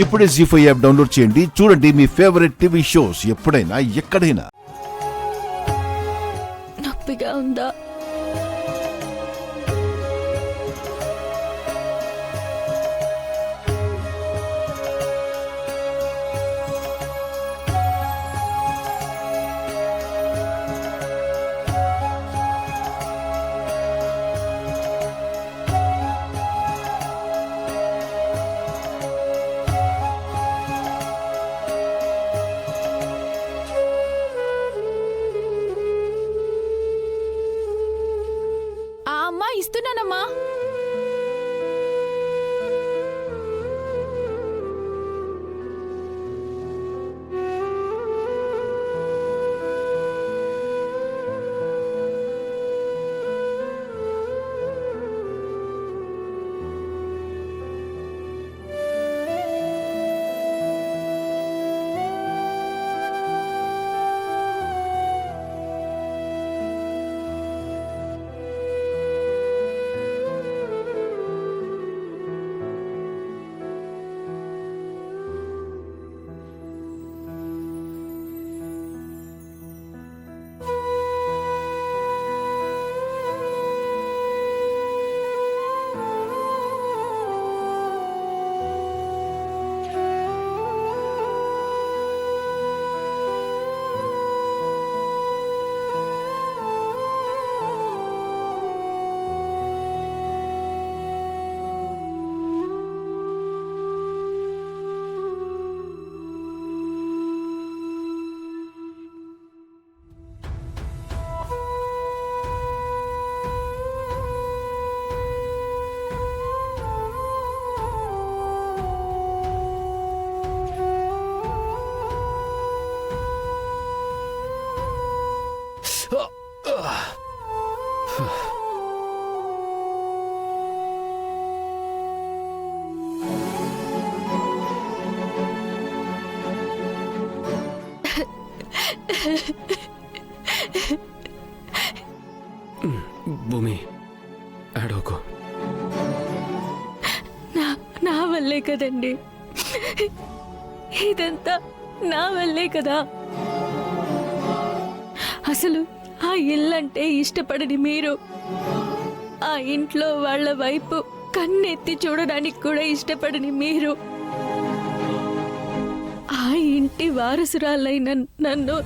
ఇప్పుడే జీ5 app download చేయండి. చూడండి మీ ఫేవరెట్ టీవీ షోస్ ఎప్పుడైనా ఎక్కడైనా. నొప్పిగా ఉందా? ఇస్తున్నానమ్మా. భూమి ఆడోకో. నా వల్లే కదండి, ఇదంతా నా వల్లే కదా. అసలు ఆ ఇల్లంటే ఇష్టపడని మీరు, ఆ ఇంట్లో వాళ్ళ వైపు కన్నెత్తి చూడడానికి కూడా ఇష్టపడని మీరు, ఆ ఇంటి వారసురాలైన నన్ను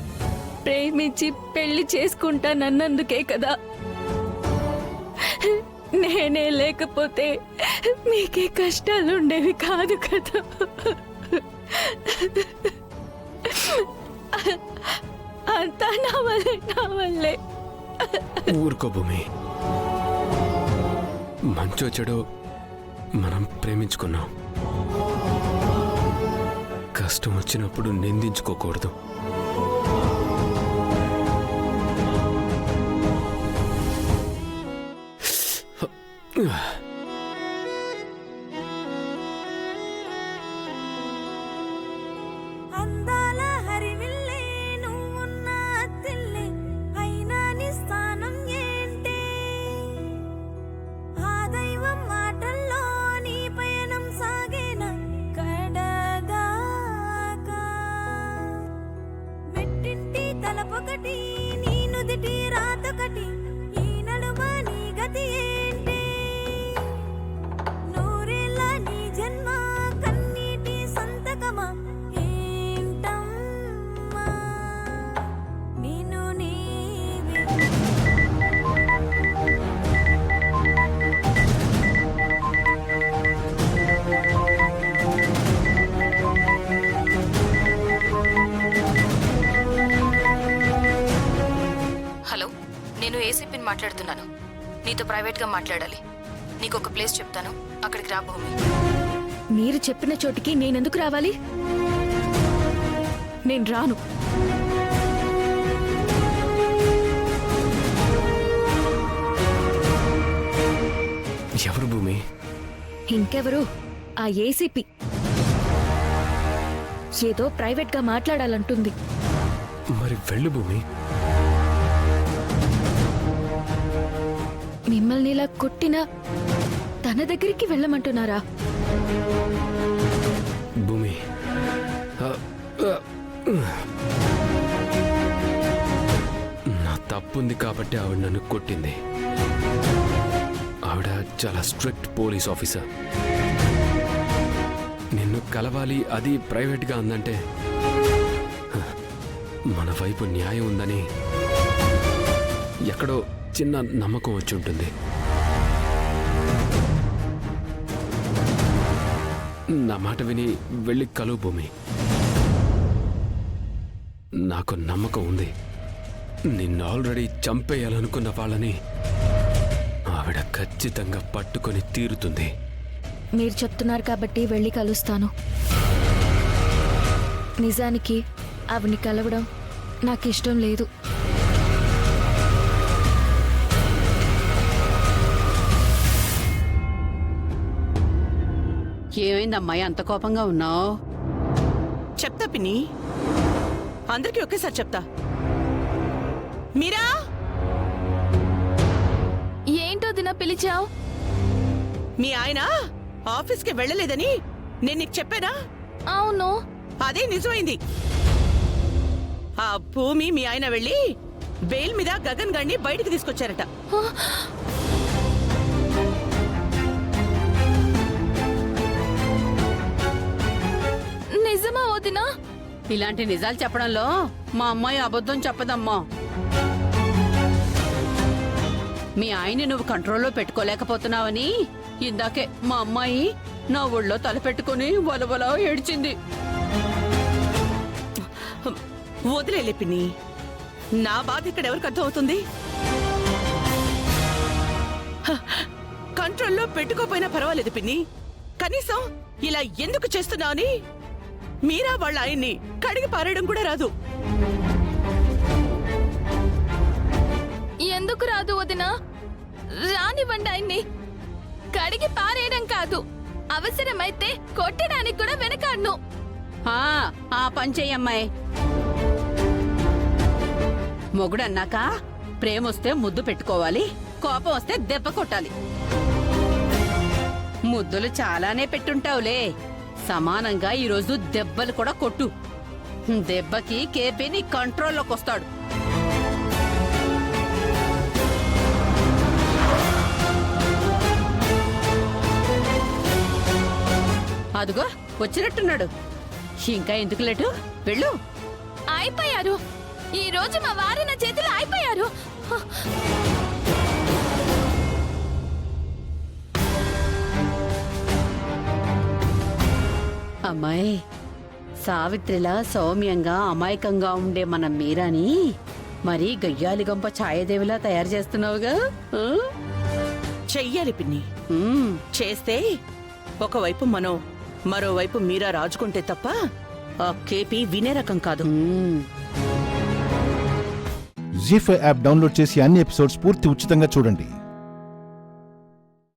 ప్రేమించి పెళ్లి చేసుకుంటానన్నందుకే కదా. నేనే లేకపోతే మీకే కష్టాలు ఉండేవి కాదు కదా. అంతా నా వల్లే. ఊరుకో భూమి, మంచో చెడో మనం ప్రేమించుకున్నాం. కష్టం వచ్చినప్పుడు నిందించుకోకూడదు. నేను ఏసీపీని మాట్లాడుతున్నాను. నీతో ప్రైవేట్గా మాట్లాడాలి. నీకు ఒక ప్లేస్ చెప్తాను, అక్కడికి రా భూమి. మీరు చెప్పిన చోటికి నేనెందుకు రావాలి? నేను రాను. ఎవరు భూమి? ఇంకెవరు? ఆ ఏసీపీ. ఏదో ప్రైవేట్గా మాట్లాడాలంటుంది. మరి వెళ్ళు భూమి. మిమ్మల్ని ఇలా కొట్టినా తన దగ్గరికి వెళ్ళమంటున్నారా? భూమి, తప్పు ఉంది కాబట్టి ఆవిడ నన్ను కొట్టింది. ఆవిడ చాలా స్ట్రిక్ట్ పోలీస్ ఆఫీసర్. నిన్ను కలవాలి, అది ప్రైవేట్గా అందంటే మన వైపు న్యాయం ఉందని ఎక్కడో చిన్న నమ్మకం వచ్చి ఉంటుంది. నా మాట విని వెళ్ళి కలువు భూమి. నాకు నమ్మకం ఉంది, నిన్ను ఆల్రెడీ చంపేయాలనుకున్న వాళ్ళని ఆవిడ ఖచ్చితంగా పట్టుకొని తీరుతుంది. మీరు చెప్తున్నారు కాబట్టి వెళ్ళి కలుస్తాను. నిజానికి ఆవిడ్ని కలవడం నాకు ఇష్టం లేదు. ఏమైందమ్మాయి అంత కోపంగా ఉన్నావు? చెప్తా పిన్ని, అందరికీ ఒకేసారి చెప్తా. మీరా, ఏంటో దిన పిలిచావు? మీ ఆయన ఆఫీస్కి వెళ్ళలేదని నేను నీకు చెప్పానా? అవును. అదే నిజమైంది. ఆ భూమి మీ ఆయన వెళ్ళి బెయిల్ మీద గగన్ గాడిని బయటికి తీసుకొచ్చారట. నిజమా వదినా? ఇలాంటి నిజాలు చెప్పడంలో మా అమ్మాయి అబద్ధం చెప్పదమ్మా. మీ ఆయన్ని నువ్వు కంట్రోల్లో పెట్టుకోలేకపోతున్నావని ఇందాకే మా అమ్మాయి నా ఒళ్ళో తలపెట్టుకుని వలవలా ఏడ్చింది. వదిలేలే పిన్ని, నా బాధ ఇక్కడ ఎవరికి అర్థం అవుతుంది? కంట్రోల్లో పెట్టుకోపోయినా పర్వాలేదు పిన్ని, కనీసం ఇలా ఎందుకు చేస్తున్నావని మీరా వాళ్ళ ఆయన్ని కడిగి పారేయడం కూడా రాదు. ఎందుకు రాదు వదినా? రానివ్వండి ఆయన్ని. కడిగి పారేయడం కాదు, అవసరమైతే కొట్టడానికి కూడా వెనకాడ్ను. ఆ పని చెయ్యమ్మాయి. మొగుడన్నాక ప్రేమొస్తే ముద్దు పెట్టుకోవాలి, కోపం వస్తే దెబ్బ కొట్టాలి. ముద్దులు చాలానే పెట్టుంటావులే, సమానంగా ఈరోజు దెబ్బలు కూడా కొట్టు. దెబ్బకి కేపీ నీ కంట్రోల్లోకి వస్తాడు. అదుగో వచ్చినట్టున్నాడు. ఇంకా ఎందుకు లేటు, వెళ్ళు. అయిపోయారు. ఈ రోజు మా వారు నా చేతిలో అయిపోయారు. అమ్మాయి, సావిత్రిలా సౌమ్యంగా అమాయకంగా ఉండే మన మీరాని మరీ గయ్యాలి గంప ఛాయాదేవిలా తయారు చేస్తున్నావుగా. చెయ్యాలి పిన్ని, చేస్తే ఒకవైపు మనం, మరోవైపు మీరా రాజుకుంటే తప్ప ఆ కేపీ వినే రకం కాదు. జీ5 యాప్ డౌన్లోడ్ చేసి అన్ని ఎపిసోడ్స్ పూర్తి ఉచితంగా చూడండి.